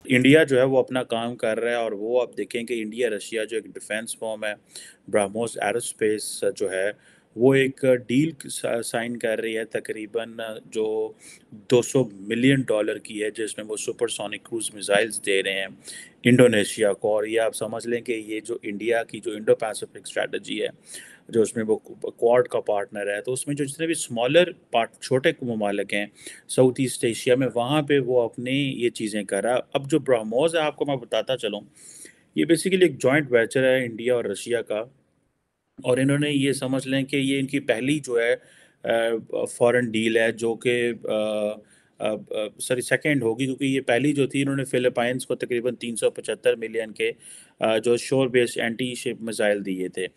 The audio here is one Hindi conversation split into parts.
इंडिया जो है वो अपना काम कर रहा है, और वो आप देखें कि इंडिया रशिया जो एक डिफेंस फर्म है, ब्रह्मोस एरोस्पेस जो है, वो एक डील साइन कर रही है तकरीबन जो 200 मिलियन डॉलर की है, जिसमें वो सुपरसोनिक क्रूज मिसाइल्स दे रहे हैं इंडोनेशिया को। और ये आप समझ लें कि ये जो इंडिया की जो इंडो पैसिफिक स्ट्रेटजी है, जो उसमें वो क्वाड का पार्टनर है, तो उसमें जो जितने भी स्मॉलर पार्ट छोटे ममालिक हैं साउथ ईस्ट एशिया में, वहाँ पे वो अपने ये चीज़ें कर रहा है। अब जो ब्रह्मोस है, आपको मैं बताता चलूँ, ये बेसिकली एक जॉइंट वेंचर है इंडिया और रशिया का। और इन्होंने ये समझ लें कि ये इनकी पहली जो है फॉरेन डील है, जो कि सॉरी सेकंड होगी, क्योंकि ये पहली जो थी, इन्होंने फिलीपाइंस को तकरीबन 375 मिलियन के जो शोर बेस्ड एंटी शिप मिसाइल दिए थे।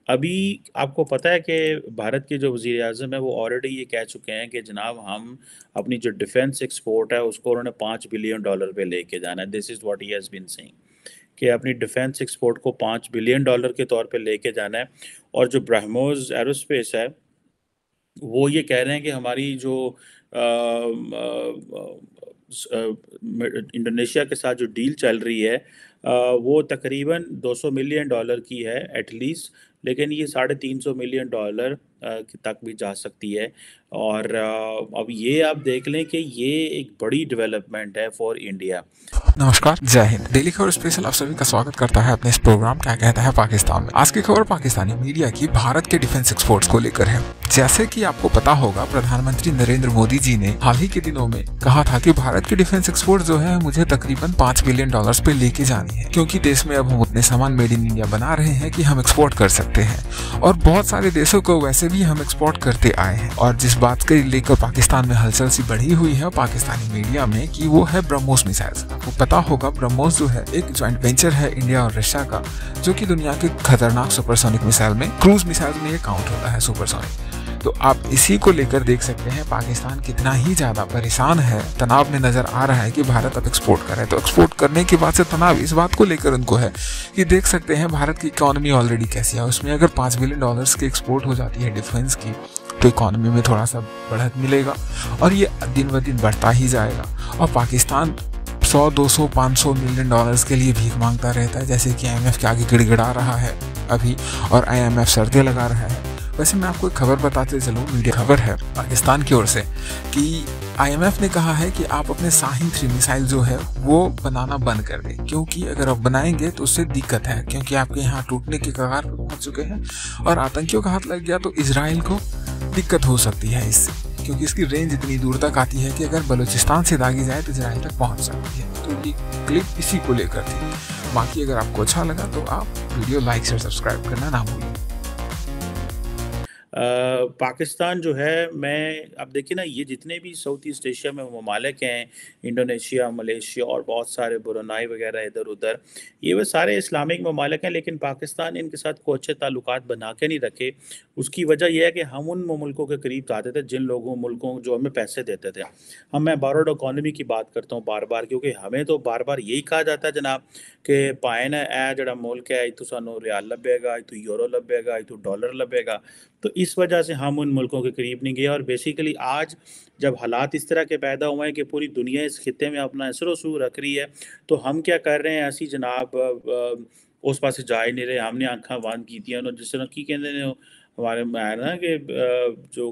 अभी आपको पता है कि भारत के जो वज़ीर आज़म है वो ऑलरेडी ये कह चुके हैं कि जनाब हम अपनी जो डिफेंस एक्सपोर्ट है उसको उन्होंने $5 बिलियन पे लेके जाना है। This is what he has been saying कि अपनी डिफेंस एक्सपोर्ट को $5 बिलियन के तौर पे लेके जाना है। और जो ब्रह्मोस एरोस्पेस है, वो ये कह रहे हैं कि हमारी जो इंडोनेशिया के साथ जो डील चल रही है, वो तकरीबन $200 मिलियन की है एटलीस्ट, लेकिन ये $350 मिलियन तक भी जा सकती है। और अब ये आप देख लें कि ये एक बड़ी डेवलपमेंट है फॉर इंडिया। नमस्कार, जय हिंद। डेली खबर स्पेशल आप सभी का स्वागत करता है अपने इस प्रोग्राम क्या कहता है पाकिस्तान में। आज की खबर पाकिस्तानी मीडिया की भारत के डिफेंस एक्सपोर्ट्स को लेकर है। जैसे कि आपको पता होगा, प्रधानमंत्री नरेंद्र मोदी जी ने हाल ही के दिनों में कहा था कि भारत की डिफेंस एक्सपोर्ट जो है मुझे तकरीबन $5 बिलियन पे लेके जानी है, क्योंकि देश में अब हम उतने सामान मेड इन इंडिया बना रहे हैं कि हम एक्सपोर्ट कर सकते हैं। और बहुत सारे देशों को वैसे भी हम एक्सपोर्ट करते आए हैं। और जिस बात के लेकर पाकिस्तान में हलचल सी बढ़ी हुई है पाकिस्तानी मीडिया में, कि वो है ब्रह्मोस मिसाइल्स। आपको पता होगा, ब्रह्मोस जो है एक जॉइंट वेंचर है इंडिया और रशिया का, जो कि दुनिया के खतरनाक सुपरसोनिक मिसाइल में, क्रूज मिसाइल में ये काउंट होता है, सुपरसोनिक। तो आप इसी को लेकर देख सकते हैं पाकिस्तान कितना ही ज्यादा परेशान है, तनाव में नजर आ रहा है कि भारत अब एक्सपोर्ट कर रहा है। तो एक्सपोर्ट करने के बाद से तनाव इस बात को लेकर उनको है कि देख सकते हैं भारत की इकोनॉमी ऑलरेडी कैसी है। उसमें अगर $5 बिलियन की एक्सपोर्ट हो जाती है डिफेंस की, तो इकोनॉमी में थोड़ा सा बढ़त मिलेगा और ये दिन ब दिन बढ़ता ही जाएगा। और पाकिस्तान 100, 200, $500 मिलियन के लिए भीख मांगता रहता है, जैसे कि IMF के आगे गिड़गिड़ा रहा है अभी, और IMF शर्तें लगा रहा है। वैसे मैं आपको एक खबर बताते चलूँ, मीडिया खबर है पाकिस्तान की ओर से, कि IMF ने कहा है कि आप अपने शाहीन 3 मिसाइल जो है वो बनाना बंद कर दें, क्योंकि अगर आप बनाएंगे तो उससे दिक्कत है, क्योंकि आपके यहाँ टूटने के कगार पर पहुंच चुके हैं और आतंकियों का हाथ लग गया तो इजराइल को दिक्कत हो सकती है इससे, क्योंकि इसकी रेंज इतनी दूर तक आती है कि अगर बलूचिस्तान से दागी जाए तो इजराइल तक पहुंच सकती है। तो ये क्लिप इसी को लेकर थी। बाकी अगर आपको अच्छा लगा तो आप वीडियो लाइक शेयर सब्सक्राइब करना ना भूलें। पाकिस्तान जो है, मैं अब देखिए ना, ये जितने भी साउथ ईस्ट एशिया में ममालिक हैं, इंडोनेशिया, मलेशिया और बहुत सारे ब्रुनाई वगैरह इधर उधर, ये वो सारे इस्लामिक ममालिक हैं, लेकिन पाकिस्तान इनके साथ कोई अच्छे ताल्लुकात बना के नहीं रखे। उसकी वजह यह है कि हम उन मुल्कों के करीब जाते थे जिन मुल्कों जो हमें पैसे देते थे। मैं बारोड इकॉनमी की बात करता हूँ बार बार, क्योंकि हमें तो बार बार यही कहा जाता है जनाब कि पाए ना ए जड़ा मुल्क है, इतू सानू रियाल लभेगा, इतू यूरो लभेगा, इतू डॉलर लभेगा। तो इस वजह से हम उन मुल्कों के करीब नहीं गए। और बेसिकली आज जब हालात इस तरह के पैदा हुए हैं कि पूरी दुनिया इस खित्ते में अपना असर वसूल रख रही है, तो हम क्या कर रहे हैं, ऐसी जनाब उस पास जा ही नहीं रहे। हमने आंखें बंद की थी, जिस तरह की कहते हैं हमारे में है ना कि जो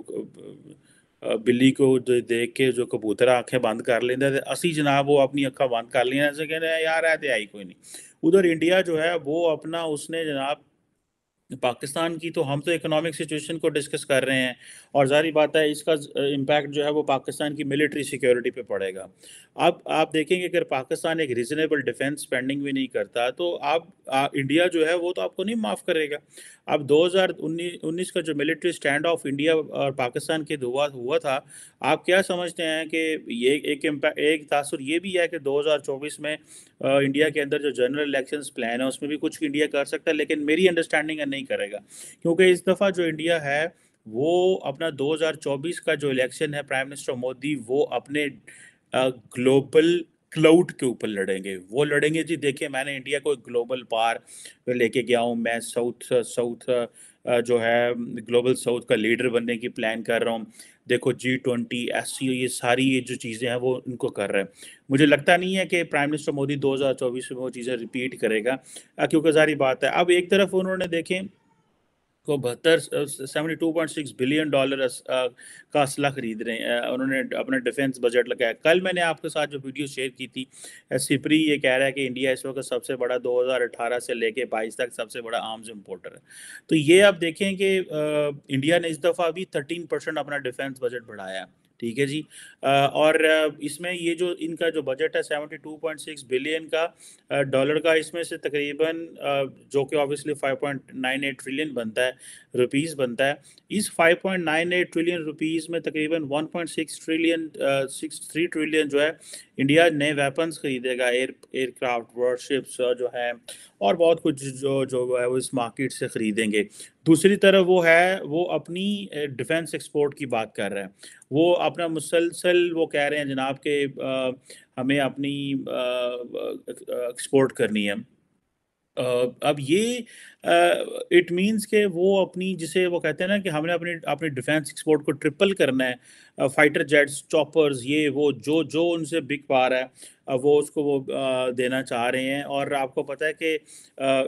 बिल्ली को देख के जो कबूतर आंखें बंद कर लेंगे, तो असी जनाब वो अपनी अक्खा बंद कर लिया, ऐसे कहते हैं यार है तो आई कोई नहीं। उधर इंडिया जो है वो अपना उसने जनाब पाकिस्तान की, तो हम तो इकोनॉमिक सिचुएशन को डिस्कस कर रहे हैं, और ज़ाहिर बात है इसका इम्पैक्ट जो है वो पाकिस्तान की मिलिट्री सिक्योरिटी पे पड़ेगा। अब आप देखेंगे अगर पाकिस्तान एक रीजनेबल डिफेंस स्पेंडिंग भी नहीं करता, तो आप इंडिया जो है वो तो आपको नहीं माफ़ करेगा। अब 2019 का जो मिलिट्री स्टैंड ऑफ इंडिया और पाकिस्तान के हुआ हुआ था, आप क्या समझते हैं कि ये एक इम्पैक्ट, एक तासुर ये भी है कि 2024 में इंडिया के अंदर जो जनरल इलेक्शंस प्लान है उसमें भी कुछ इंडिया कर सकता है, लेकिन मेरी अंडरस्टैंडिंग है नहीं करेगा। क्योंकि इस दफ़ा जो इंडिया है वो अपना 2024 का जो इलेक्शन है, प्राइम मिनिस्टर मोदी वो अपने ग्लोबल क्लाउड के ऊपर लड़ेंगे। वो लड़ेंगे जी, देखिए मैंने इंडिया को एक ग्लोबल पार लेके गया हूँ, मैं साउथ साउथ जो है ग्लोबल साउथ का लीडर बनने की प्लान कर रहा हूँ। देखो G20, SCO, ये सारी ये जो चीज़ें हैं वो इनको कर रहे हैं। मुझे लगता नहीं है कि प्राइम मिनिस्टर मोदी 2024 में वो चीज़ें रिपीट करेगा, क्योंकि ज़ाहिर बात है अब एक तरफ उन्होंने देखें को 72.6 बिलियन डॉलर का असला खरीद रहे हैं। उन्होंने अपना डिफेंस बजट लगाया। कल मैंने आपके साथ जो वीडियो शेयर की थी, सिपरी ये कह रहा है कि इंडिया इस वक्त सबसे बड़ा 2018 से लेके 22 तक सबसे बड़ा आर्म्स इम्पोर्टर है। तो ये आप देखें कि इंडिया ने इस दफ़ा भी 13% अपना डिफेंस बजट बढ़ाया। ठीक है जी। और इसमें ये जो इनका जो बजट है 72.6 बिलियन का डॉलर का, इसमें से तकरीबन जो कि ऑब्वियसली 5.98 ट्रिलियन बनता है, रुपीस बनता है। इस 5.98 ट्रिलियन रुपीस में तकरीबन 1.63 ट्रिलियन जो है इंडिया नए वेपन्स खरीदेगा, एयरक्राफ्ट, वॉरशिप्स जो है, और बहुत कुछ जो जो है वो इस मार्केट से खरीदेंगे। दूसरी तरफ वो अपनी डिफेंस एक्सपोर्ट की बात कर रहे हैं। वो अपना मुसलसल वो कह रहे हैं जनाब के हमें अपनी एक्सपोर्ट करनी है। अब ये इट मीन्स के वो अपनी, जिसे वो कहते हैं ना कि हमने अपनी अपनी डिफेंस एक्सपोर्ट को ट्रिपल करना है। फाइटर जेट्स, चॉपर्स, ये वो जो जो उनसे बिक पा रहा है, वो उसको वो देना चाह रहे हैं। और आपको पता है कि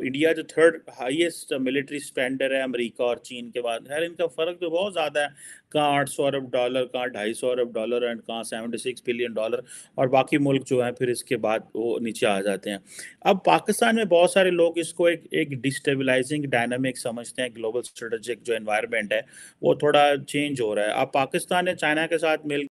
इंडिया जो थर्ड हाईएस्ट मिलिट्री स्पेंडर है अमेरिका और चीन के बाद। खैर इनका फ़र्क तो बहुत ज़्यादा है, कहाँ 800 अरब डॉलर, कहाँ 250 अरब डॉलर, एंड कहाँ 76 बिलियन डॉलर, और बाकी मुल्क जो हैं फिर इसके बाद वो नीचे आ जाते हैं। अब पाकिस्तान में बहुत सारे लोग इसको एक एक डिस्टेबलाइजिंग डायनामिक समझते हैं। ग्लोबल स्ट्रेटेजिक जो एनवायरनमेंट है वो थोड़ा चेंज हो रहा है। अब पाकिस्तान ने चाइना के साथ मिल